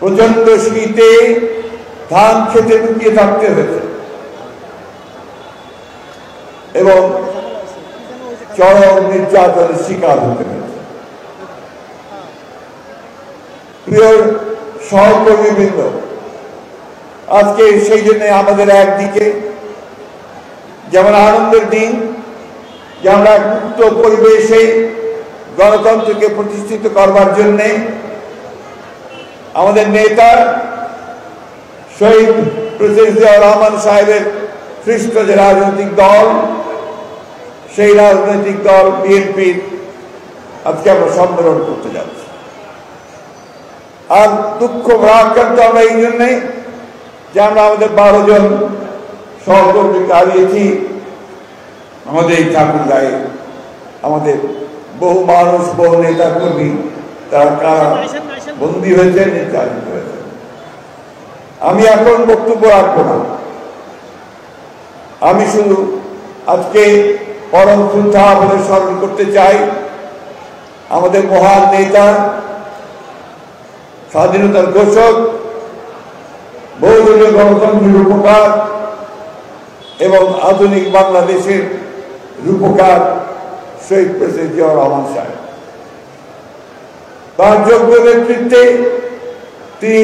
প্রচন্ড শীতে ধান খেতে লুকিয়ে থাকতে হয়েছে এবং চরম নির্যাতনের শিকার হতে হয়েছে। প্রিয় সহকর্মীবৃন্দ, আজকে সেই জন্য আমাদের একদিকে যেমন আনন্দের দিন যে আমরা মুক্ত পরিবেশে গণতন্ত্রকে প্রতিষ্ঠিত করবার জন্যে আমাদের নেতা শহীদ প্রেসিডেন্ট জিয়াউর রহমান সাহেবের সৃষ্ট যে রাজনৈতিক দল, সেই রাজনৈতিক দল বিএনপির আজকে আমরা সম্মেলন করতে যাচ্ছি। আর দুঃখ ভারাক্রান্ত আমরা এই জন্যে যে আমরা আমাদের 12 জন সহকর্মীকে হারিয়েছি। আমাদের এই ঠাকুরগাঁয়ে আমাদের বহু মানুষ, বহু নেতা কর্মী তারা কারা বন্দী হয়েছে, নির্যাতিত হয়েছে। আমি এখন বক্তব্য রাখবো না, আমি শুধু আজকে পরম শ্রদ্ধা আমাদের স্মরণ করতে চাই আমাদের মহান নেতা, স্বাধীনতার ঘোষক, বহুদলীয় গণতন্ত্রের রূপকার এবং আধুনিক বাংলাদেশের রূপকার শহীদ প্রেসিডেন্ট জিয়াউর রহমান সাহেব। তার যোগ্য নেতৃত্বে তিনি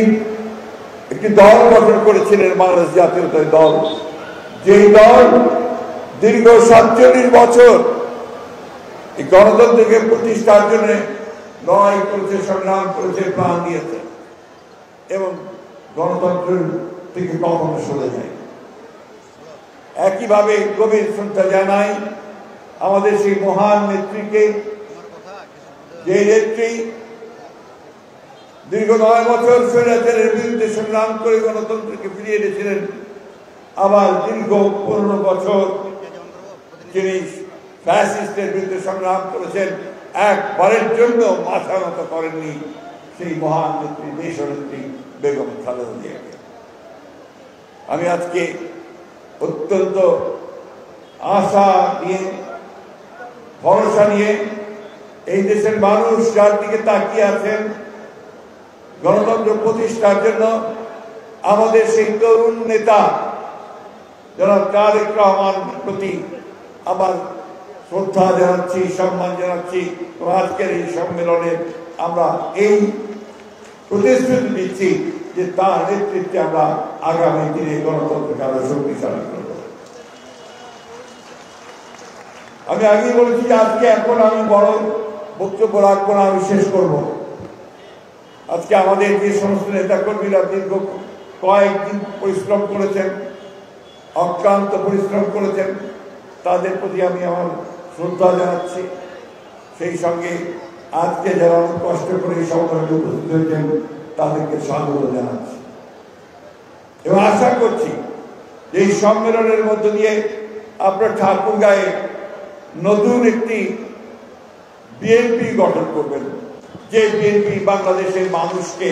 একটি দল গঠন করেছিলেন, বাংলাদেশ জাতীয়তাবাদী দল, যেই দল দীর্ঘ 47 বছর এই গণতন্ত্রকে প্রতিষ্ঠার জন্য লড়াই করেছে, সংগ্রাম করেছে, প্রাণ দিয়েছে এবং গণতন্ত্রের থেকে কখনো সরে যায়। একইভাবে গভীর শ্রদ্ধা জানাই আমাদের সেই মহান নেত্রীকে, যে নেত্রী দীর্ঘ 9 বছর স্বৈরাচারের বিরুদ্ধে সংগ্রাম করে গণতন্ত্রকে ফিরিয়ে এনেছিলেন, আবার দীর্ঘ 15 বছর যিনি ফ্যাসিস্টের বিরুদ্ধে সংগ্রাম করেছেন, একবারের জন্য মাথা নত করেননি সেই মহান নেত্রী, দেশনেত্রী বেগম খালেদা জিয়াকে। আমি আজকে অত্যন্ত আশা নিয়ে, ভরসা নিয়ে এই দেশের মানুষ যার দিকে তাকিয়ে আছেন গণতন্ত্র প্রতিষ্ঠার জন্য, আমাদের সেই তরুণ নেতা জনাব তারেক রহমানের প্রতি আমার শ্রদ্ধা জানাচ্ছি, সম্মান জানাচ্ছি। আজকের এই সম্মেলনে আমরা এই প্রতিশ্রুতি দিচ্ছি যে তার নেতৃত্বে আমরা আগামী দিনে গণতন্ত্রকে আরো শক্তিশালী করব। আমি আগেই বলেছি যে আজকে এখন আমি বড় বক্তব্য রাখবো না, আমি শেষ করব। আজকে আমাদের যে সমস্ত নেতাকর্মীরা দীর্ঘ কয়েকদিন পরিশ্রম করেছেন, অক্লান্ত পরিশ্রম করেছেন, তাদের প্রতি আমি আমার শ্রদ্ধা জানাচ্ছি। সেই সঙ্গে আজকে যারা অনেক কষ্ট করে এই সম্মেলনে উপস্থিত হয়েছেন তাদেরকে স্বাগত জানাচ্ছি এবং আশা করছি যে এই সম্মেলনের মধ্য দিয়ে আপনার ঠাকুরগাঁয়ে নতুন একটি বিএনপি গঠন করবেন, যে বিএনপি বাংলাদেশের মানুষকে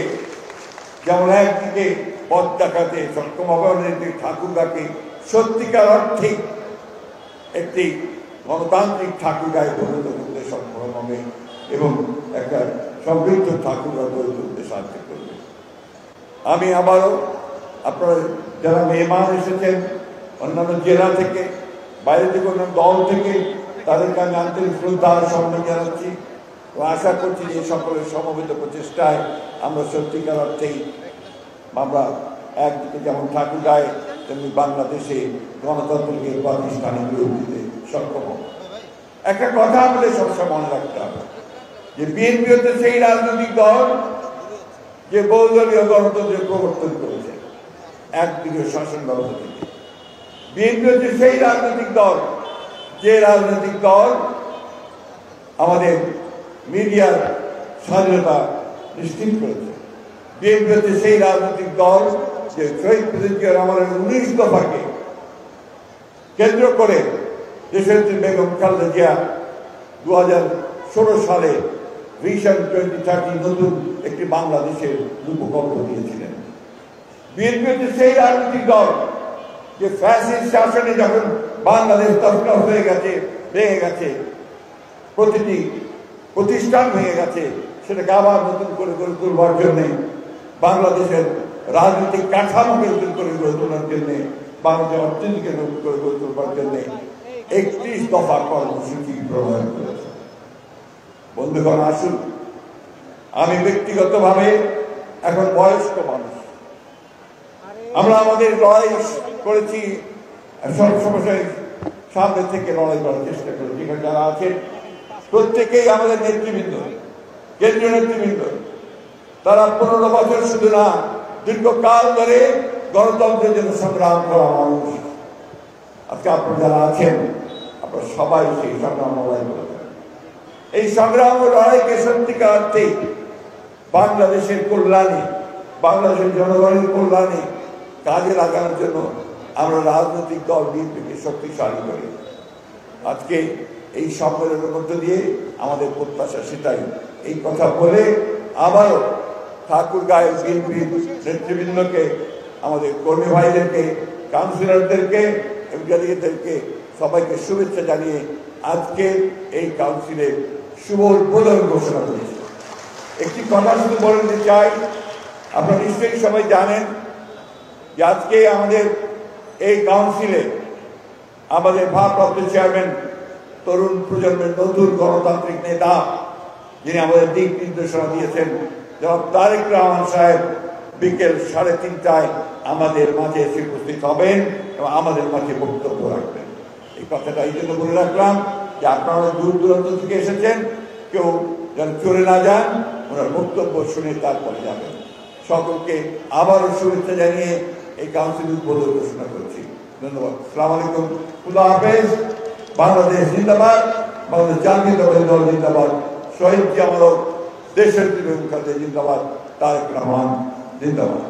যেমন একদিকে পথ দেখাতে সক্ষম হবে, ঠাকুরগাঁকে সত্যিকার অর্থে একটি গণতান্ত্রিক ঠাকুরগাঁয়ে পরিণত করতে সক্ষম হবে এবং একটা সমৃদ্ধ ঠাকুরগাঁ গড়ে তুলতে সাহায্য করবে। আমি আবারও আপনারা যারা মেহমান এসেছেন অন্যান্য জেলা থেকে, বাইরে থেকে, অন্যান্য দল থেকে, তাদেরকে আমি আন্তরিক শ্রদ্ধা আর সম্মান জানাচ্ছি ও আশা করছি যে সকলের সমবেত প্রচেষ্টায় আমরা সত্যিকার অর্থেই আমরা একদিকে যেমন ঠাকুরগাঁয়ে তেমনি বাংলাদেশে গণতন্ত্রকে প্রাতিষ্ঠানিক রূপ দিতে সক্ষম হব। একটা কথা আমাদের সবসময় মনে রাখতে হবে যে বিএনপি হচ্ছে সেই রাজনৈতিক দল যে বহুদলীয় গণতন্ত্রের প্রবর্তন করেছে একদিকে শাসন ব্যবস্থা থেকে। বিএনপি হচ্ছে সেই রাজনৈতিক দল যে রাজনৈতিক দল আমাদের মিডিয়ার স্বাধীনতা নিশ্চিত করেছে। বিএনপি হচ্ছে সেই রাজনৈতিক দল যে শহীদ প্রেসিডেন্ট জিয়াউর রহমানের 19 দফাকে কেন্দ্র করে দেশনেত্রী বেগম খালেদা জিয়া 2016 সালে ভিশন 2030 নতুন একটি বাংলাদেশের রূপকল্প দিয়েছিলেন। বিএনপি হচ্ছে সেই রাজনৈতিক দল যে ফ্যাসিস্ট শাসনে যখন বাংলাদেশ তছনছ হয়ে গেছে, ভেঙে গেছে, প্রতিটি প্রতিষ্ঠান ভেঙে গেছে, সেটাকে আবার নতুন করে গড়ে তুলবার জন্যে বাংলাদেশের রাজনৈতিক কাঠামোকে নতুন করে গড়ে তোলার জন্য, বাংলাদেশের অর্থনীতিকে নতুন করে গড়ে তোলার জন্য 31 দফা কর্মসূচি প্রণয়ন করেছে। বন্ধুগণ, আসুন, আমি ব্যক্তিগতভাবে এখন বয়স্ক মানুষ, আমরা আমাদের লড়াই করেছি, সব সমস্যায় সামনে থেকে লড়াই করার চেষ্টা করেছি। এখানে যারা আছেন প্রত্যেকেই আমাদের নেতৃবৃন্দ, কেন্দ্রীয় নেতৃবৃন্দ, তারা 15 বছর শুধু না, দীর্ঘকাল ধরে গণতন্ত্রের জন্য সংগ্রাম করা মানুষ। আজকে আপনারা যারা আছেন, আপনারা সবাই সেই সংগ্রাম লড়াই করেছেন। এই সংগ্রাম ও লড়াইকে সত্যিকার অর্থে বাংলাদেশের কল্যাণে, বাংলাদেশের জনগণের কল্যাণে কাজে লাগানোর জন্য আমরা রাজনৈতিক দল বিএনপিকে শক্তিশালী করি। আজকে এই সম্মেলনের মধ্য দিয়ে আমাদের প্রত্যাশা সেটাই। এই কথা বলে আবারও ঠাকুরগাঁও বিএনপির নেতৃবৃন্দকে, আমাদের কর্মী ভাইদেরকে, কাউন্সিলরদেরকে, এমপিদেরকে সবাইকে শুভেচ্ছা জানিয়ে আজকে এই কাউন্সিলের শুভ উদ্বোধন ঘোষণা করেছে। একটি কথা শুধু বলে দিতে চাই, আপনারা নিশ্চয়ই সবাই জানেন যে আজকে আমাদের এই কাউন্সিলে আমাদের ভারপ্রাপ্ত চেয়ারম্যান, তরুণ প্রজন্মের নতুন গণতান্ত্রিক নেতা, যিনি আমাদের দিক নির্দেশনা দিয়েছেন, জনাব তারেক রহমান সাহেব বিকেল 3:30টায় আমাদের মাঝে এসে উপস্থিত হবেন এবং আমাদের মাঝে বক্তব্য রাখবেন। এই কথাটা এই জন্য বলে রাখলাম যে আপনারা দূর দূরান্ত থেকে এসেছেন, কেউ যেন চলে না যান, ওনার বক্তব্য শুনে তারপরে যাবেন। সকলকে আবারও শুভেচ্ছা জানিয়ে এই কাউন্সিল উদ্বোধন ঘোষণা করছি। ধন্যবাদ। আসসালামু আলাইকুম। খুদা হাফেজ। বাংলাদেশ জিন্দাবাদ, বাংলাদেশ জাতীয়তাবাদী দল জিন্দাবাদ, শহীদ জিয়া, দেশের জিন্দাবাদ, তারেক রহমান জিন্দাবাদ।